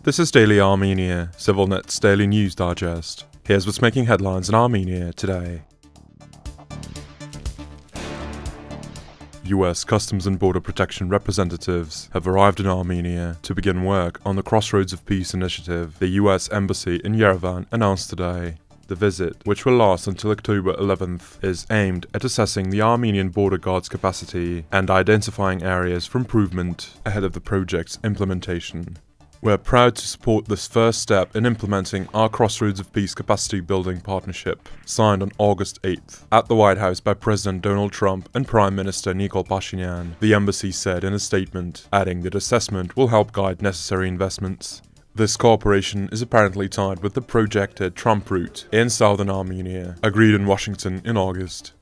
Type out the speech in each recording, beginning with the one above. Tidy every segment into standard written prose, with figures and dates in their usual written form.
This is Daily Armenia, CivilNet's daily news digest. Here's what's making headlines in Armenia today. US Customs and Border Protection representatives have arrived in Armenia to begin work on the Crossroads of Peace initiative, the US Embassy in Yerevan announced today. The visit, which will last until October 11th, is aimed at assessing the Armenian border guard's capacity and identifying areas for improvement ahead of the project's implementation. We're proud to support this first step in implementing our Crossroads of Peace capacity building partnership, signed on August 8th at the White House by President Donald Trump and Prime Minister Nikol Pashinyan, the embassy said in a statement, adding that assessment will help guide necessary investments. This cooperation is apparently tied with the projected Trump route in southern Armenia, agreed in Washington in August.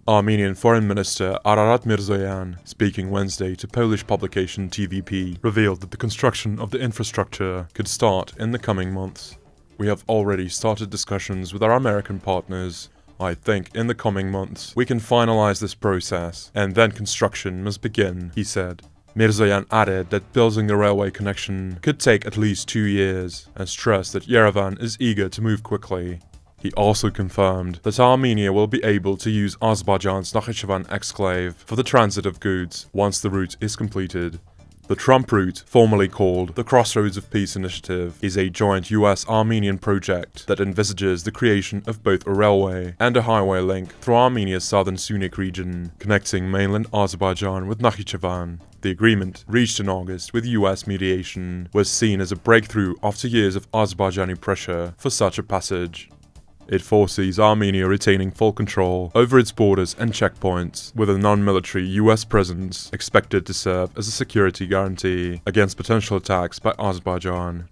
Armenian Foreign Minister Mirzoyan, speaking Wednesday to Polish publication TVP, revealed that the construction of the infrastructure could start in the coming months. We have already started discussions with our American partners. I think in the coming months we can finalize this process, and then construction must begin, he said. Mirzoyan added that building the railway connection could take at least 2 years, and stressed that Yerevan is eager to move quickly. He also confirmed that Armenia will be able to use Azerbaijan's Nakhichevan exclave for the transit of goods once the route is completed. The Trump route, formerly called the Crossroads of Peace initiative, is a joint US-Armenian project that envisages the creation of both a railway and a highway link through Armenia's southern Sunik region, connecting mainland Azerbaijan with Nakhichevan. The agreement, reached in August with US mediation, was seen as a breakthrough after years of Azerbaijani pressure for such a passage. It foresees Armenia retaining full control over its borders and checkpoints, with a non-military US presence expected to serve as a security guarantee against potential attacks by Azerbaijan.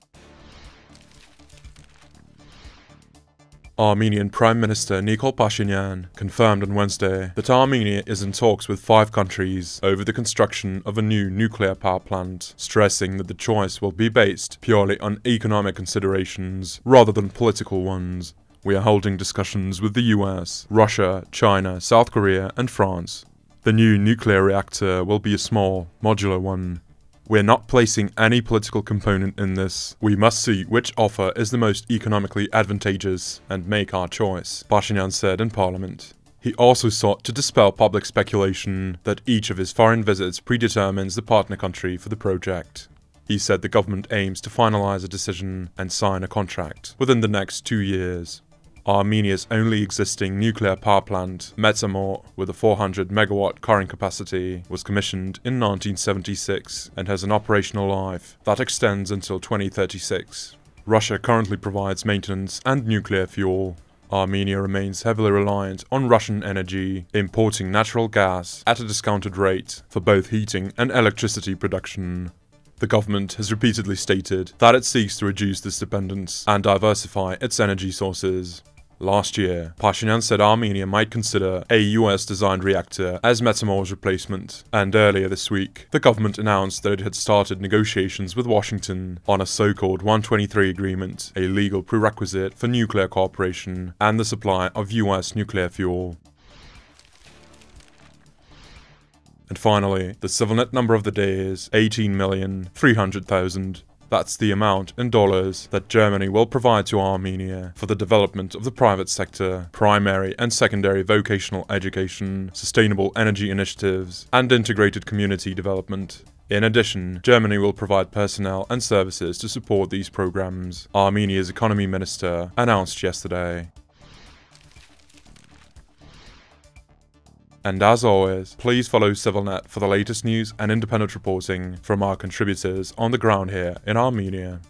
Armenian Prime Minister Nikol Pashinyan confirmed on Wednesday that Armenia is in talks with 5 countries over the construction of a new nuclear power plant, stressing that the choice will be based purely on economic considerations rather than political ones. We are holding discussions with the US, Russia, China, South Korea, and France. The new nuclear reactor will be a small, modular one. We're not placing any political component in this. We must see which offer is the most economically advantageous and make our choice, Pashinyan said in Parliament. He also sought to dispel public speculation that each of his foreign visits predetermines the partner country for the project. He said the government aims to finalize a decision and sign a contract within the next 2 years. Armenia's only existing nuclear power plant, Metsamor, with a 400 megawatt current capacity, was commissioned in 1976 and has an operational life that extends until 2036. Russia currently provides maintenance and nuclear fuel. Armenia remains heavily reliant on Russian energy, importing natural gas at a discounted rate for both heating and electricity production. The government has repeatedly stated that it seeks to reduce this dependence and diversify its energy sources. Last year, Pashinyan said Armenia might consider a US-designed reactor as Metsamor's replacement, and earlier this week, the government announced that it had started negotiations with Washington on a so-called 123 agreement, a legal prerequisite for nuclear cooperation and the supply of US nuclear fuel. And finally, the CivilNet number of the day is 18,300,000. That's the amount in dollars that Germany will provide to Armenia for the development of the private sector, primary and secondary vocational education, sustainable energy initiatives, and integrated community development. In addition, Germany will provide personnel and services to support these programs, Armenia's economy minister announced yesterday. And as always, please follow CivilNet for the latest news and independent reporting from our contributors on the ground here in Armenia.